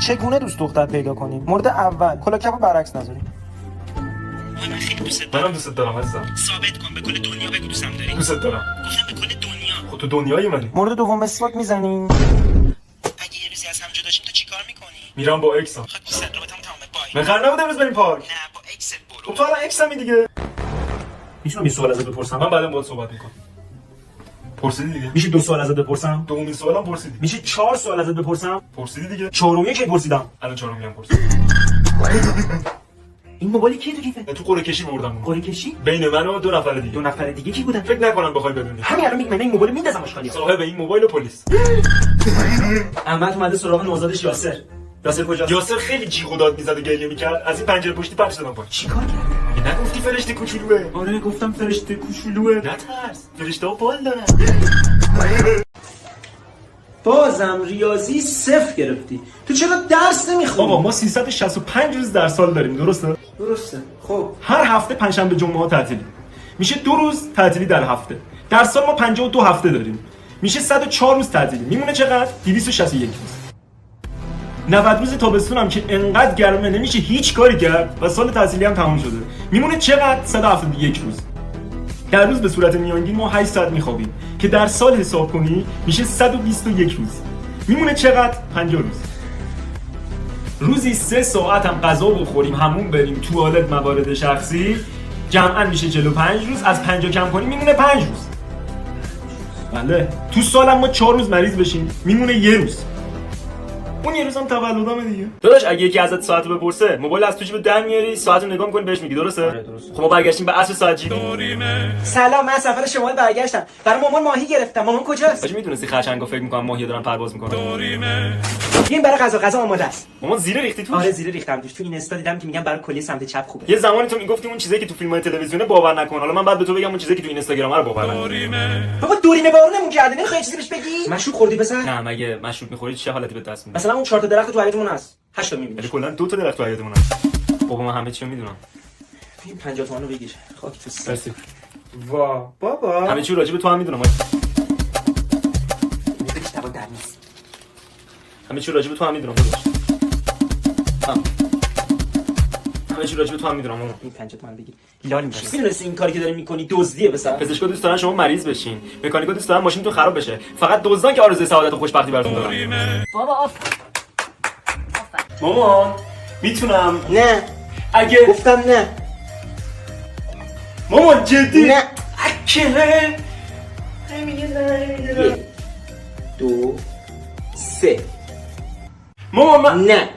چگونه دوست دختر پیدا کنیم؟ مورد اول، کلا کپو برعکس نذاریم. من خیلی دوست منم دارم. دوست دارم عزیزم. ثابت کن به کل دنیا بگو دوستم داری. دوست دارم. گفتم به کل دنیا. خب تو دنیای منی. مورد دوم مسواک میزنیم. اگه یه روزی از هم جدا شیم تو چیکار میکنی؟ میرم با اکسم. خب دوست رابطمون تمامه. بای. من قرار نبود امروز بریم پارک. نه با اکست برو. خب تو الان اکسمی دیگه. میتونم یه سوال ازت بپرسم؟ من بعدم باهات صحبت میکنم. پرسیدی دیگه. میشه 2 سوال ازت بپرسم؟ دومین سوالم پرسیدی. میشه 4 سوال ازت بپرسم؟ پرسیدی دیگه. چهارمی کی پرسیدم؟ الان چهارمی هم پرسیدی. این موبایل کی تو کیفه؟ تو قرعه کشی بردم. قرعه کشی؟ بین من و 2 نفر دیگه. 2 نفر دیگه کی بودن؟ فکر نکنم بخوای بدونی. همین الان میگم این موبایل میندازم اشکالی. صاحب این موبایل و پلیس. احمد اومده سراغ نوزادش یاسر. یاسر کجاست؟ یاسر خیلی جیغ و داد میزد و گریه میکرد. از این پنجره پشتی پرش دادم پایین. چیکار کرد؟ نگفتی فرشته کوچولوئه؟ آره گفتم فرشته کوچولوئه. نترس. فرشته‌ها بال دارن. بازم ریاضی 0 گرفتی. تو چرا درس نمیخونی؟ آقا ما 365 روز در سال داریم، درسته؟ درسته. خب هر هفته پنجشنبه جمعه ها تعطیلی. میشه 2 روز تعطیلی در هفته. در سال ما 52 هفته داریم. میشه 104 روز تعطیلی. میمونه چقدر؟ 261 روز. 90 روز تابستون هم که انقدر گرمه نمیشه هیچ کاری کرد و سال تحصیلی هم تموم شده. میمونه چقدر؟ 171 روز. در روز به صورت میانگین ما 8 ساعت میخوابیم که در سال حساب کنی میشه 121 روز. میمونه چقدر؟ 50 روز. روزی 3 ساعت هم غذا بخوریم، همون بریم، توالت، موارد شخصی، جمعاً میشه 45 روز. از 50 کم کنیم میمونه 5 روز. بله. تو سال هم ما 4 روز مریض بشیم میمونه 1 روز. اون 1 روز هم تولدامه دیگه. داداش اگه یکی ازت ساعت رو بپرسه، موبایل از تو جیب در میاری، ساعت رو نگاه می‌کنی بهش میگی، درسته؟ آره درسته. خب ما برگشتیم به عصر ساعت جیبی. سلام، من سفر شمال برگشتم. برای مامان ماهی گرفتم. مامان کجاست؟ آجی میدونستی خرچنگا فکر می‌کنن ماهی دارن پرواز می‌کنن. این برای غذا آماده است. مامان زیر ریختی توش؟ آره زیر ریختم توش. تو این استا دیدم که میگن برای کلی سمت چپ خوبه. یه زمانی تو میگفتی اون چیزایی که تو فیلم‌های تلویزیونه باور نکن. حالا من بعد به تو بگم اون چیزایی که تو اینستاگرام رو باور نکن. بابا دورینه بارونمون کرده. نمیخوای چیزی بهش بگی؟ مشروب خوردی پسر؟ نه مگه مشروب می‌خوری چه حالتی به دست میاد؟ مثلا اون 4 تا درخت تو حیاطمون هست. 8 تا میبینی. ولی کلا 2 تا درخت تو حیاطمون هست. بابا من همه چی رو میدونم. این 50 تومن رو بگیر. خاک تو سر. مرسی. وا بابا. همه چی راجع به تو هم میدونم. هیچ دوا در نیست. همه چی راجع به تو هم میدونم داداش. همه چی راجع به تو هم میدونم مامان. این 50 تومن بگیر. لال میشی. میدونستی این کاری که داری میکنی دزدیه پسر. پزشکا دوست دارن شما مریض بشین. مکانیکا دوست دارن ماشینتون خراب بشه. فقط دزدان که آرزوی سعادت و خوشبختی براتون دارن. بابا آف. مامان میتونم نه اگه گفتم نه. مامان جدی نه. اکه 1 2 3 مامان من نه.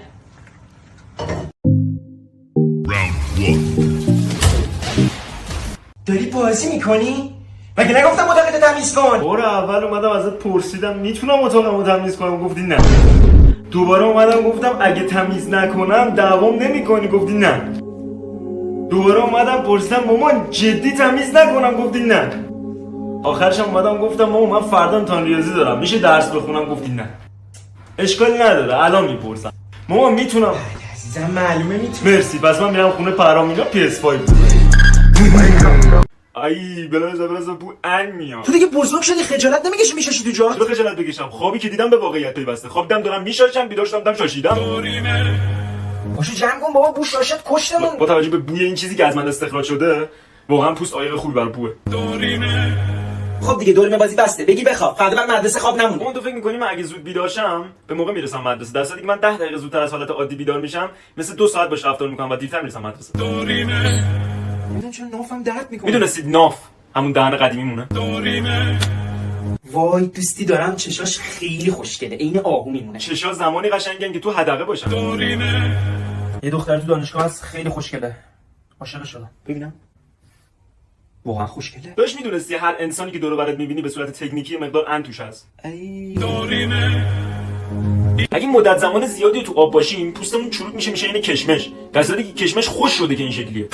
داری بازی میکنی؟ مگه نگفتم اتاقتو تمیز کن؟ بار اول اومدم ازت پرسیدم میتونم اتاقمو تمیز کنم گفتی نه. دوباره اومدم گفتم اگه تمیز نکنم دعوام نمیکنی گفتی نه. دوباره اومدم پرسیدم مامان جدی تمیز نکنم گفتی نه. آخرش هم اومدم گفتم مامان من فردا امتحان ریاضی دارم میشه درس بخونم گفتی نه. اشکالی نداره الان میپرسم مامان میتونم. عزیزم معلومه میتونی. مرسی پس من میرم خونه پرامینا PS5 ای بلازا بو ان میاد. تو دیگه بزرگ شدی خجالت نمیکشی میشاشی تو جات؟ چرا خجالت بکشم؟ خوابی که دیدم به واقعیت پیوسته. خواب دیدم دارم میشاشم، بیدار شدم دیدم شاشیدم. باشو جمع کن بابا بو شاشت کشتمون. با توجه به بوی این چیزی که از من استخراج شده واقعا پوست عایق خوبی برای بوه. خب دیگه دوریم بازی بسته بگی بخواب. فردا من مدرسه خواب نمونم. اون تو فکر می‌کنی من اگه زود بیدار شم به موقع میرسم مدرسه، در صورتی که من 10 دقیقه زودتر از حالت عادی بیدار میشم مثل 2 ساعت باش رفتار میکنم و دیرتر میرسم مدرسه. میدونم چون نافم درد میکنه. میدونستید ناف همون دهن قدیمیمونه؟ وای دوستی دارم چشاش خیلی خوشگله عین آهو میمونه. چشا زمانی قشنگن که تو حدقه باشن. یه دختر تو دانشگاه هست خیلی خوشگله. عاشق شدم. ببینم. واقعا خوشگله. داش میدونستی هر انسانی که دور و برت میبینی به صورت تکنیکی مقدار ان توش هست. ای اگه مدت زمان زیادی تو آب باشیم پوستمون چروک میشه این کشمش، در صورتی که کشمش خوش شده که این شکلیه.